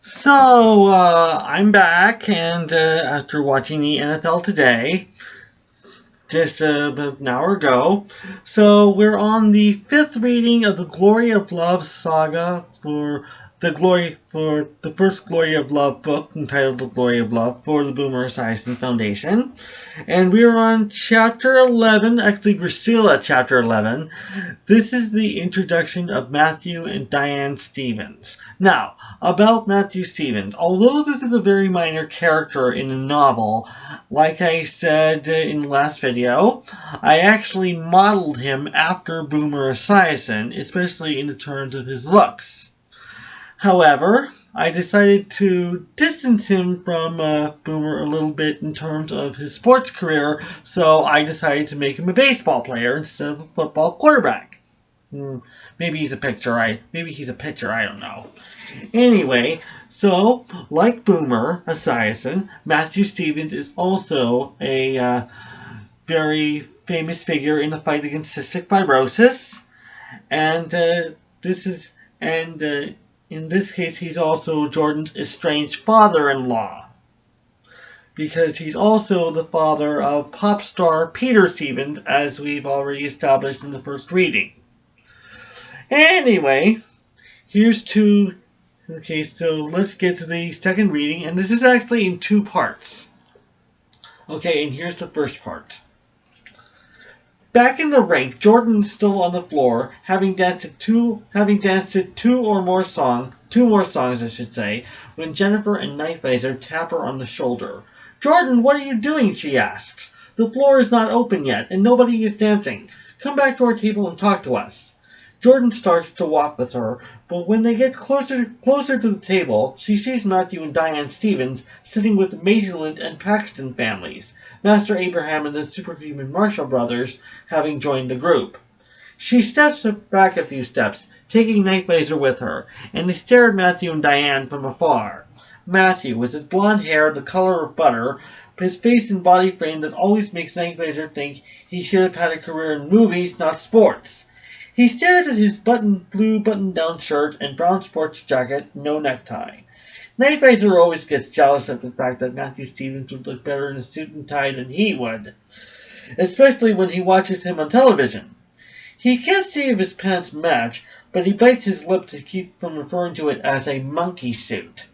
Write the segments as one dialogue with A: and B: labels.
A: I'm back, and after watching the NFL today, just about an hour ago, so we're on the fifth reading of the Glory of Love saga for the first Glory of Love book entitled The Glory of Love for the Boomer Esiason Foundation. And we're on chapter 11, actually we're still at chapter 11. This is the introduction of Matthew and Diane Stevens. Now, about Matthew Stevens, although this is a very minor character in the novel, like I said in the last video, I actually modeled him after Boomer Esiason, especially in the terms of his looks. However, I decided to distance him from Boomer a little bit in terms of his sports career, so I decided to make him a baseball player instead of a football quarterback. Maybe he's a pitcher, I don't know. Anyway, so, like Boomer Esiason, Matthew Stevens is also a very famous figure in the fight against cystic fibrosis, and in this case, he's also Jordan's estranged father-in-law, because he's also the father of pop star Peter Stevens, as we've already established in the first reading. Anyway, so let's get to the second reading, and this is actually in two parts. Okay, and here's the first part. Back in the rink, Jordan is still on the floor, having danced two more songs, when Jennifer and Nightvisor tap her on the shoulder. "Jordan, what are you doing?" she asks. "The floor is not open yet, and nobody is dancing. Come back to our table and talk to us." Jordan starts to walk with her, but when they get closer to the table, she sees Matthew and Diane Stevens sitting with the Maitland and Paxton families, Master Abraham and the superhuman Marshall brothers having joined the group. She steps back a few steps, taking Nightvisor with her, and they stare at Matthew and Diane from afar. Matthew, with his blonde hair the color of butter, his face and body frame that always makes Nightvisor think he should have had a career in movies, not sports. He stares at his blue button-down shirt and brown sports jacket, no necktie. Nightvisor always gets jealous at the fact that Matthew Stevens would look better in a suit and tie than he would, especially when he watches him on television. He can't see if his pants match, but he bites his lip to keep from referring to it as a monkey suit.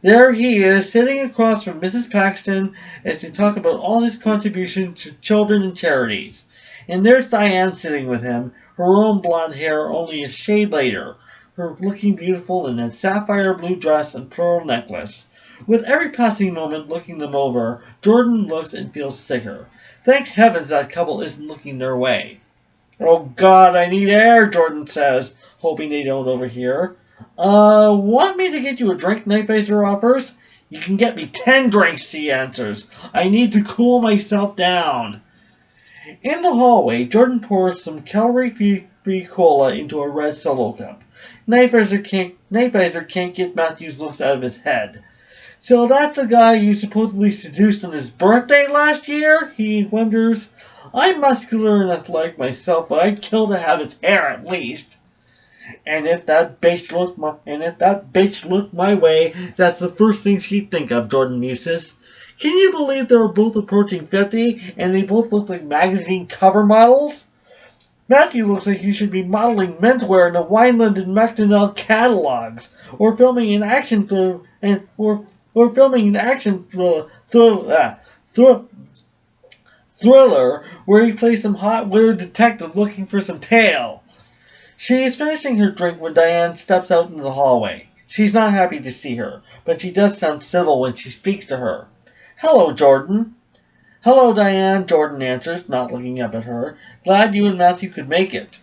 A: There he is, sitting across from Mrs. Paxton as they talk about all his contributions to children and charities. And there's Diane sitting with him, her own blonde hair only a shade later, her looking beautiful in that sapphire blue dress and pearl necklace. With every passing moment looking them over, Jordan looks and feels sicker. Thank heavens that couple isn't looking their way. "Oh God, I need air," Jordan says, hoping they don't overhear. Want me to get you a drink?" Nightvisor offers. "You can get me 10 drinks, she answers. "I need to cool myself down." In the hallway, Jordan pours some calorie-free cola into a red Solo cup. Nightvisor can't get Matthew's looks out of his head. "So that's the guy you supposedly seduced on his birthday last year?" he wonders. "I'm muscular and athletic myself, but I'd kill to have his hair at least. And if that bitch looked my way, that's the first thing she'd think of," Jordan muses. Can you believe they're both approaching 50 and they both look like magazine cover models? Matthew looks like he should be modeling menswear in the Wineland and McDonnell catalogs, or filming an action thriller where he plays some hot-witted detective looking for some tail. She is finishing her drink when Diane steps out into the hallway. She's not happy to see her, but she does sound civil when she speaks to her. "Hello, Jordan." "Hello, Diane," Jordan answers, not looking up at her. "Glad you and Matthew could make it."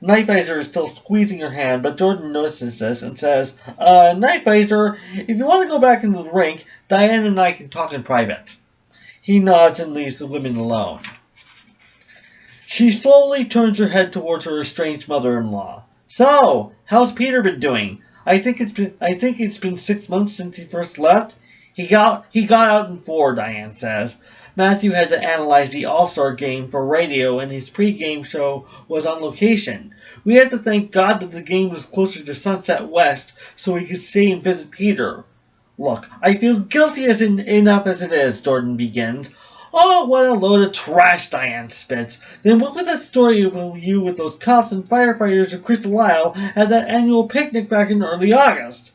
A: Nightvisor is still squeezing her hand, but Jordan notices this and says, Nightvisor, if you want to go back into the rink, Diane and I can talk in private." He nods and leaves the women alone. She slowly turns her head towards her estranged mother-in-law. "So, how's Peter been doing? I think it's been 6 months since he first left." He got out in 4, Diane says. Matthew had to analyze the All-Star game for radio, and his pre-game show was on location. We had to thank God that the game was closer to Sunset West so we could stay and visit Peter. Look, I feel guilty enough as it is, Jordan begins. Oh, what a load of trash, Diane spits. Then what was that story about you with those cops and firefighters of Crystal Isle at that annual picnic back in early August?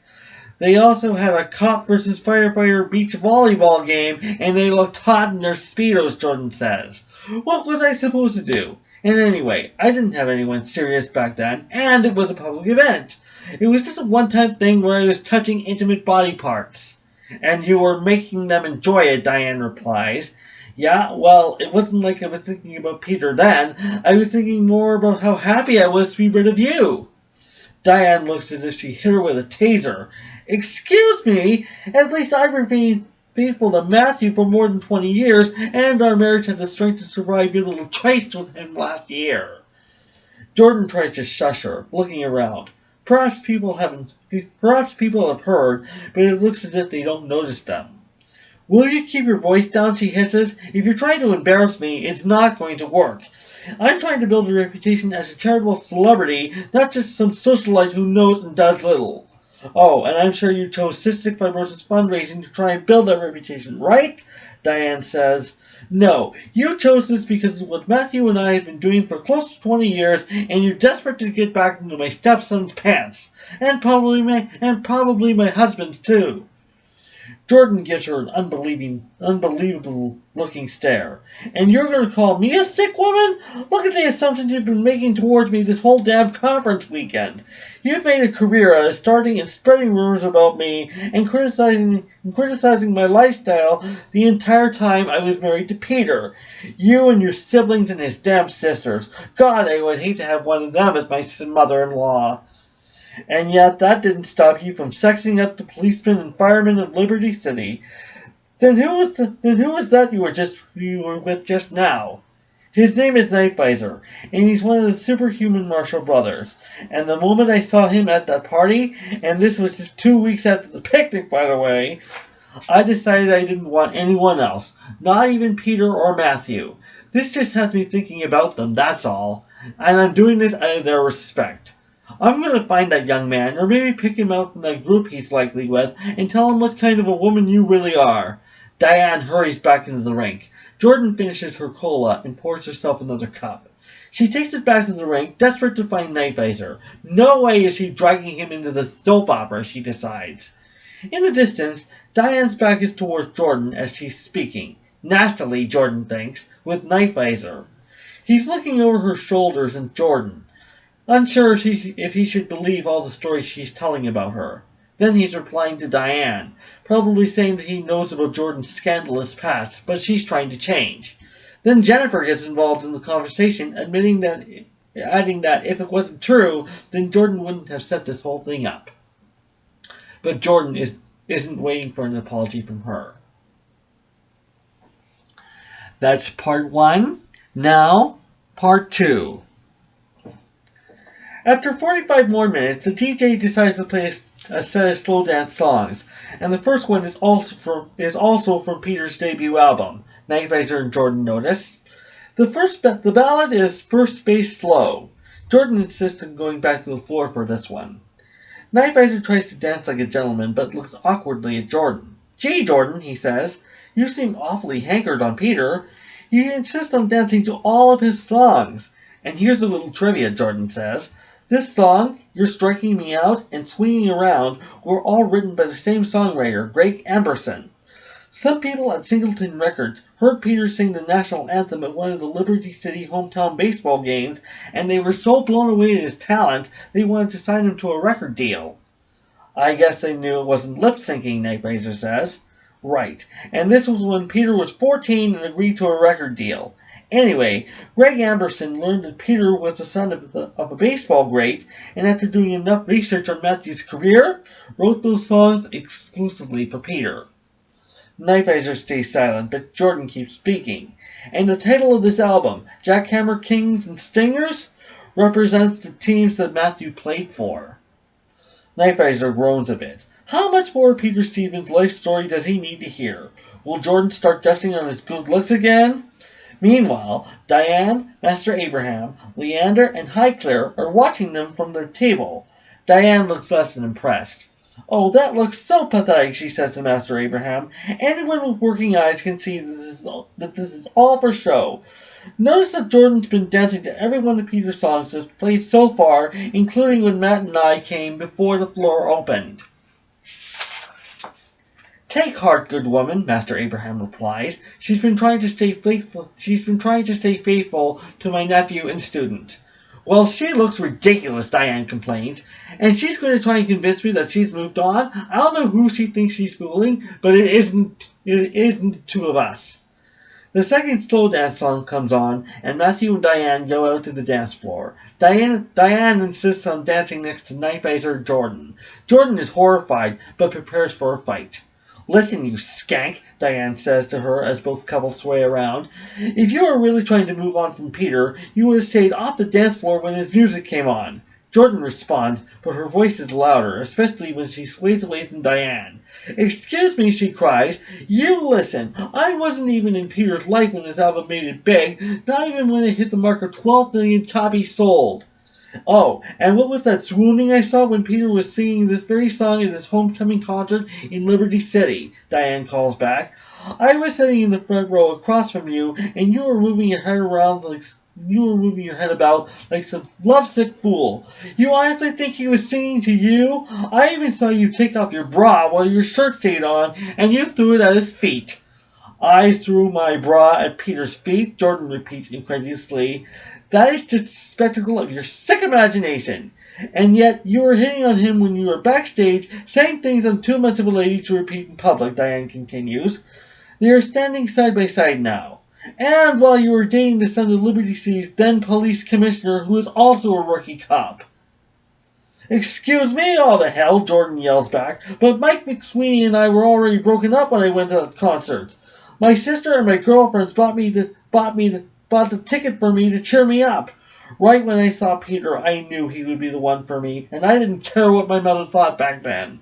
A: They also had a cop versus firefighter beach volleyball game, and they looked hot in their Speedos, Jordan says. What was I supposed to do? And anyway, I didn't have anyone serious back then, and it was a public event. It was just a one-time thing where I was touching intimate body parts. And you were making them enjoy it, Diane replies. Yeah, well, it wasn't like I was thinking about Peter then. I was thinking more about how happy I was to be rid of you. Diane looks as if she hit her with a taser. Excuse me? At least I've remained faithful to Matthew for more than 20 years, and our marriage had the strength to survive your little tryst with him last year. Jordan tries to shush her, looking around. Perhaps people have heard, but it looks as if they don't notice them. Will you keep your voice down, she hisses. If you're trying to embarrass me, it's not going to work. I'm trying to build a reputation as a charitable celebrity, not just some socialite who knows and does little. Oh, and I'm sure you chose cystic fibrosis fundraising to try and build that reputation, right? Diane says. No, you chose this because it's what Matthew and I have been doing for close to 20 years, and you're desperate to get back into my stepson's pants. And probably my husband's too. Jordan gives her an unbelievable-looking stare. And you're going to call me a sick woman? Look at the assumptions you've been making towards me this whole damn conference weekend. You've made a career out of starting and spreading rumors about me and criticizing my lifestyle the entire time I was married to Peter. You and your siblings and his damn sisters. God, I would hate to have one of them as my mother-in-law. And yet that didn't stop you from sexing up the policemen and firemen of Liberty City. Then who was that you were with just now? His name is Nightvisor, and he's one of the superhuman Marshall brothers. And the moment I saw him at that party, and this was just 2 weeks after the picnic, by the way, I decided I didn't want anyone else, not even Peter or Matthew. This just has me thinking about them, that's all. And I'm doing this out of their respect. I'm going to find that young man, or maybe pick him out from that group he's likely with, and tell him what kind of a woman you really are. Diane hurries back into the rink. Jordan finishes her cola and pours herself another cup. She takes it back to the rink, desperate to find Nightvisor. No way is she dragging him into the soap opera, she decides. In the distance, Diane's back is towards Jordan as she's speaking. Nastily, Jordan thinks, with Nightvisor. He's looking over her shoulders at Jordan, unsure if he should believe all the stories she's telling about her. Then he's replying to Diane, probably saying that he knows about Jordan's scandalous past, but she's trying to change. Then Jennifer gets involved in the conversation, adding that if it wasn't true, then Jordan wouldn't have set this whole thing up. But Jordan isn't waiting for an apology from her. That's part 1. Now, part 2. After 45 more minutes, the DJ decides to play a set of slow dance songs, and the first one is also from Peter's debut album, Nightvisor and Jordan notice. The ballad is First Base Slow. Jordan insists on going back to the floor for this one. Nightvisor tries to dance like a gentleman, but looks awkwardly at Jordan. Gee, Jordan, he says, you seem awfully hankered on Peter. You insist on dancing to all of his songs. And here's a little trivia, Jordan says. This song, You're Striking Me Out, and Swinging Around were all written by the same songwriter, Greg Amberson. Some people at Singleton Records heard Peter sing the national anthem at one of the Liberty City hometown baseball games, and they were so blown away at his talent, they wanted to sign him to a record deal. I guess they knew it wasn't lip-syncing, Nightvisor says. Right, and this was when Peter was 14 and agreed to a record deal. Anyway, Greg Amberson learned that Peter was the son of a baseball great, and after doing enough research on Matthew's career, wrote those songs exclusively for Peter. Nightvisor stays silent, but Jordan keeps speaking. And the title of this album, Jackhammer Kings and Stingers, represents the teams that Matthew played for. Nightvisor groans a bit. How much more of Peter Stevens' life story does he need to hear? Will Jordan start gushing on his good looks again? Meanwhile, Diane, Master Abraham, Leander, and Highclere are watching them from their table. Diane looks less than impressed. "Oh, that looks so pathetic," she says to Master Abraham. "Anyone with working eyes can see that this is all for show. Notice that Jordan's been dancing to every one of Peter's songs that's played so far, including when Matt and I came before the floor opened." "Take heart, good woman," Master Abraham replies. She's been trying to stay faithful to my nephew and student." "Well, she looks ridiculous," Diane complains. "And she's going to try and convince me that she's moved on. I don't know who she thinks she's fooling, but it isn't the two of us." The second slow dance song comes on, and Matthew and Diane go out to the dance floor. Diane insists on dancing next to Nightvisor Jordan. Jordan is horrified, but prepares for a fight. "Listen, you skank," Diane says to her as both couples sway around. "If you were really trying to move on from Peter, you would have stayed off the dance floor when his music came on." Jordan responds, but her voice is louder, especially when she sways away from Diane. "Excuse me," she cries. "You listen. I wasn't even in Peter's life when his album made it big, not even when it hit the mark of 12 million copies sold. Oh, and what was that swooning I saw when Peter was singing this very song at his homecoming concert in Liberty City?" Diane calls back. "I was sitting in the front row across from you, and you were moving your head about like some lovesick fool. You honestly think he was singing to you? I even saw you take off your bra while your shirt stayed on, and you threw it at his feet." "I threw my bra at Peter's feet," Jordan repeats incredulously. "That is just a spectacle of your sick imagination. And yet you were hitting on him when you were backstage, saying things I'm too much of a lady to repeat in public," Diane continues. They are standing side by side now. "And while you were dating the son of Liberty City's then police commissioner, who is also a rookie cop." "Excuse me, all to hell," Jordan yells back, "but Mike McSweeney and I were already broken up when I went to that concert. My sister and my girlfriends bought the ticket for me to cheer me up. Right when I saw Peter, I knew he would be the one for me, and I didn't care what my mother thought back then.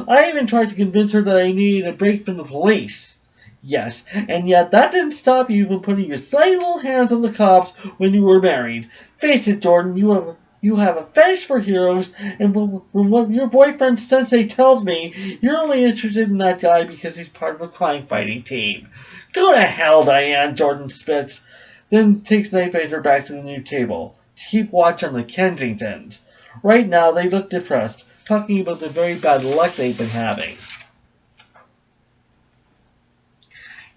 A: I even tried to convince her that I needed a break from the police. Yes, and yet that didn't stop you from putting your slimy little hands on the cops when you were married. Face it, Jordan, you have a fetish for heroes, and from what your boyfriend Sensei tells me, you're only interested in that guy because he's part of a crime-fighting team." "Go to hell, Diane," Jordan spits, then takes Nightvisor back to the new table to keep watch on the Kensingtons. Right now, they look depressed, talking about the very bad luck they've been having.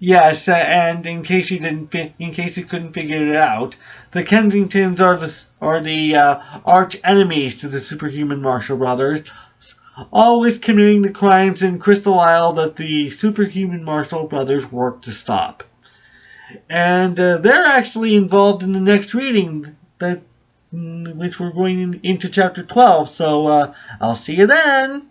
A: Yes, and in case you couldn't figure it out, the Kensingtons are the arch enemies to the superhuman Marshall Brothers, always committing the crimes in Crystal Isle that the superhuman Marshall Brothers work to stop. And they're actually involved in the next reading, which we're going into chapter 12. So I'll see you then.